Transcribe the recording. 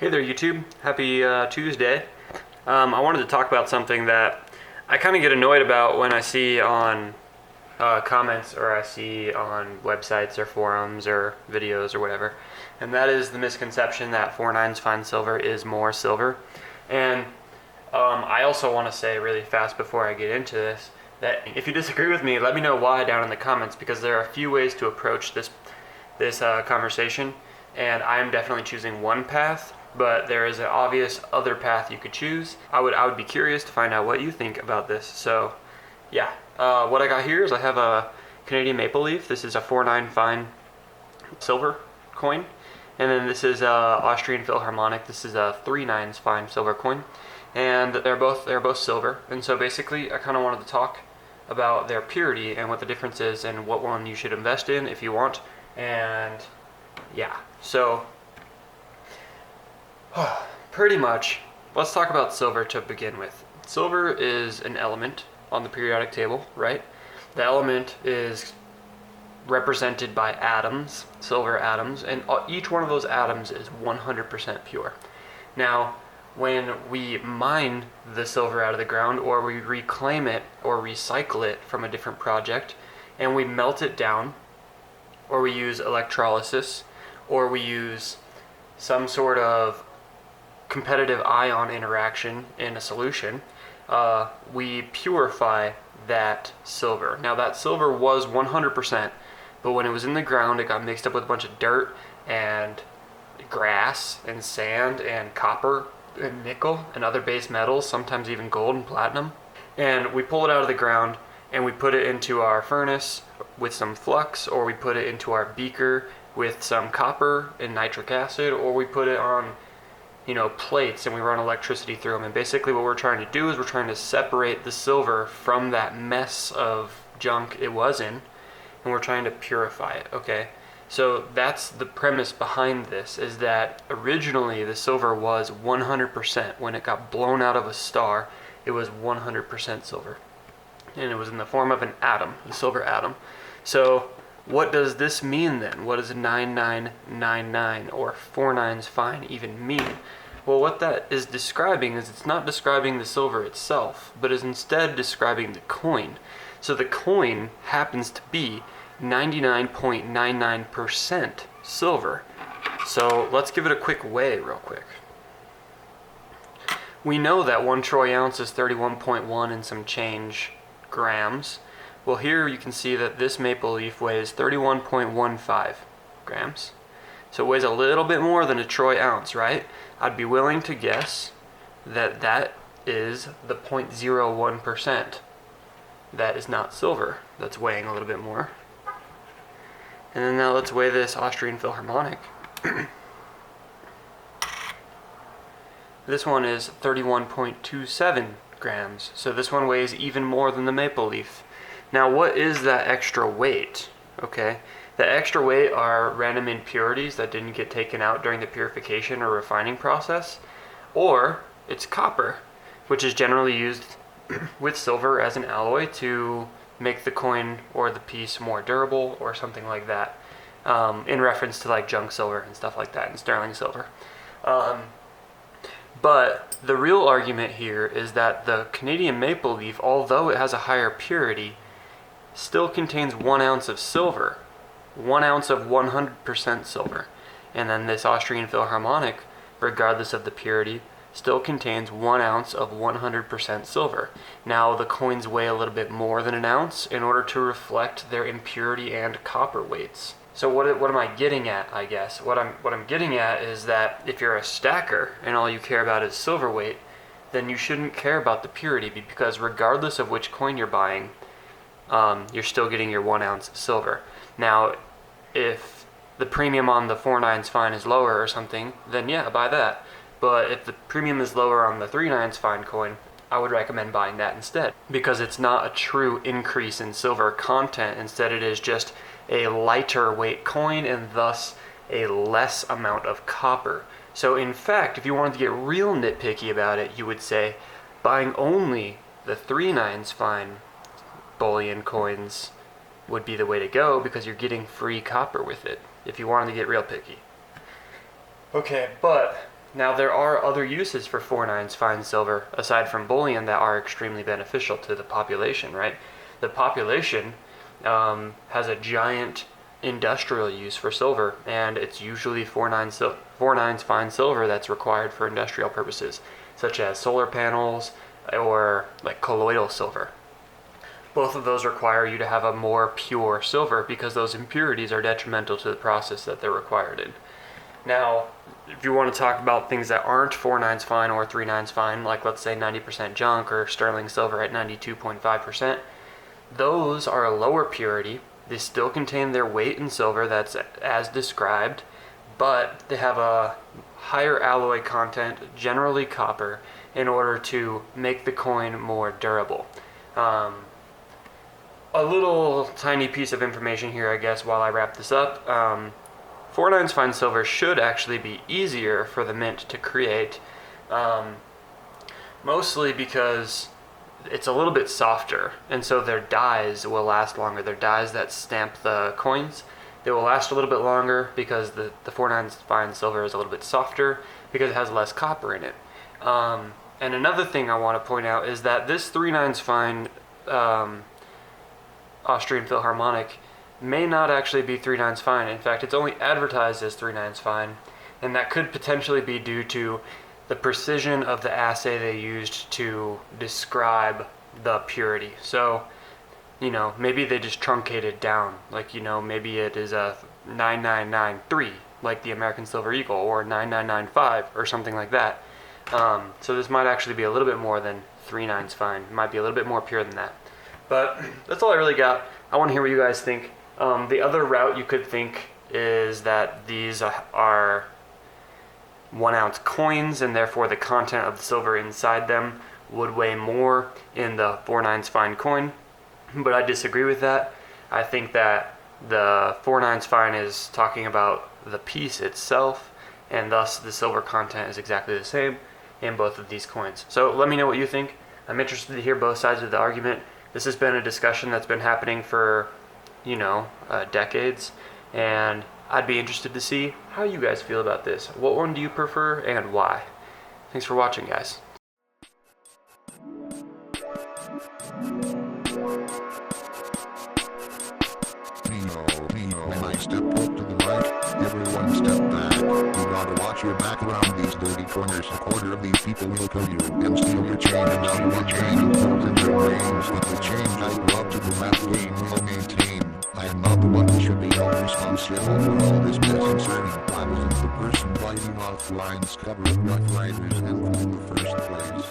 Hey there YouTube, happy Tuesday. I wanted to talk about something that I kind of get annoyed about when I see on comments or I see on websites or forums or videos or whatever, and that is the misconception that 4.9's fine silver is more silver. And I also want to say really fast before I get into this that if you disagree with me, let me know why down in the comments, because there are a few ways to approach this conversation, and I am definitely choosing one path, but there is an obvious other path you could choose. I would be curious to find out what you think about this. So yeah, what I got here is I have a Canadian maple leaf. This is a 4.9 fine silver coin, and then this is Austrian Philharmonic. This is a 3.9 fine silver coin, and they're both silver. And so basically I kind of wanted to talk about their purity and what the difference is and what one you should invest in if you want. And yeah, so pretty much, let's talk about silver to begin with. Silver is an element on the periodic table, right? The element is represented by atoms, silver atoms, and each one of those atoms is 100% pure. Now, when we mine the silver out of the ground, or we reclaim it or recycle it from a different project, and we melt it down, or we use electrolysis, or we use some sort of competitive ion interaction in a solution, we purify that silver. Now that silver was 100%, but when it was in the ground, it got mixed up with a bunch of dirt and grass and sand and copper and nickel and other base metals, sometimes even gold and platinum. And we pull it out of the ground and we put it into our furnace with some flux, or we put it into our beaker with some copper and nitric acid, or we put it on plates and we run electricity through them. And basically what we're trying to do is we're trying to separate the silver from that mess of junk it was in, and we're trying to purify it, okay? So that's the premise behind this, is that originally the silver was 100%. When it got blown out of a star, it was 100% silver. And it was in the form of an atom, the silver atom. So what does this mean then? What does 9999 or 4.9's fine even mean? Well, what that is describing is it's not describing the silver itself, but is instead describing the coin. So the coin happens to be 99.99% silver. So let's give it a quick weigh real quick. We know that 1 troy ounce is 31.1 and some change grams. Well, here you can see that this maple leaf weighs 31.15 grams. So it weighs a little bit more than a troy ounce, right? I'd be willing to guess that that is the 0.01% that is not silver, that's weighing a little bit more. And then now let's weigh this Austrian Philharmonic. This one is 31.27 grams, so this one weighs even more than the maple leaf. Now, what is that extra weight? Okay, the extra weight are random impurities that didn't get taken out during the purification or refining process, or it's copper, which is generally used with silver as an alloy to make the coin or the piece more durable or something like that, in reference to like junk silver and stuff like that, and sterling silver. But the real argument here is that the Canadian maple leaf, although it has a higher purity, still contains 1 ounce of silver, 1 ounce of 100% silver. And then this Austrian Philharmonic, regardless of the purity, still contains 1 ounce of 100% silver. Now the coins weigh a little bit more than an ounce in order to reflect their impurity and copper weights. So what am I getting at, I guess? What I'm getting at is that if you're a stacker and all you care about is silver weight, then you shouldn't care about the purity, because regardless of which coin you're buying, you're still getting your 1 ounce of silver. Now, if the premium on the 4.9's fine is lower or something, then yeah, buy that. But if the premium is lower on the 3.9's fine coin, I would recommend buying that instead, because it's not a true increase in silver content. Instead, it is just a lighter weight coin and thus a less amount of copper. So in fact, if you wanted to get real nitpicky about it, you would say buying only the 3.9's fine bullion coins would be the way to go, because you're getting free copper with it, if you wanted to get real picky. Okay, but Now, there are other uses for 4/9 fine silver aside from bullion that are extremely beneficial to the population, right? The population has a giant industrial use for silver, and it's usually 4/9 fine silver that's required for industrial purposes, such as solar panels or like colloidal silver. Both of those require you to have a more pure silver because those impurities are detrimental to the process that they're required in. Now, if you want to talk about things that aren't 4/9 fine or 3/9 fine, like let's say 90% junk or sterling silver at 92.5%, those are a lower purity. They still contain their weight in silver that's as described, but they have a higher alloy content, generally copper, in order to make the coin more durable. A little tiny piece of information here, I guess, while I wrap this up. 4/9 fine silver should actually be easier for the mint to create, mostly because it's a little bit softer, and so their dies will last longer. Their dies that stamp the coins, they will last a little bit longer because the 4/9 fine silver is a little bit softer because it has less copper in it. And another thing I want to point out is that this 3/9 fine Austrian Philharmonic may not actually be 3/9 fine. In fact, it's only advertised as 3/9 fine, and that could potentially be due to the precision of the assay they used to describe the purity. So, maybe they just truncated down. Like, maybe it is a 9993, like the American Silver Eagle, or 9995, or something like that. So this might actually be a little bit more than 3/9 fine. It might be a little bit more pure than that. But that's all I really got. I want to hear what you guys think. The other route you could think is that these are 1-ounce coins, and therefore the content of the silver inside them would weigh more in the 4/9 fine coin. But I disagree with that. I think that the 4/9 fine is talking about the piece itself, and thus the silver content is exactly the same in both of these coins. So let me know what you think. I'm interested to hear both sides of the argument. This has been a discussion that's been happening for, decades, and I'd be interested to see how you guys feel about this. What one do you prefer and why? Thanks for watching, guys. When I step up to the right, everyone step back. You gotta watch your back around these dirty corners. A quarter of these people will kill you and steal your change, and now you want change and put in your brains. With the change I brought to the rap game will maintain. I am not the one who should be held responsible for all this mess concerning. I wasn't the person writing off lines, covering Rough Riders, and in the first place.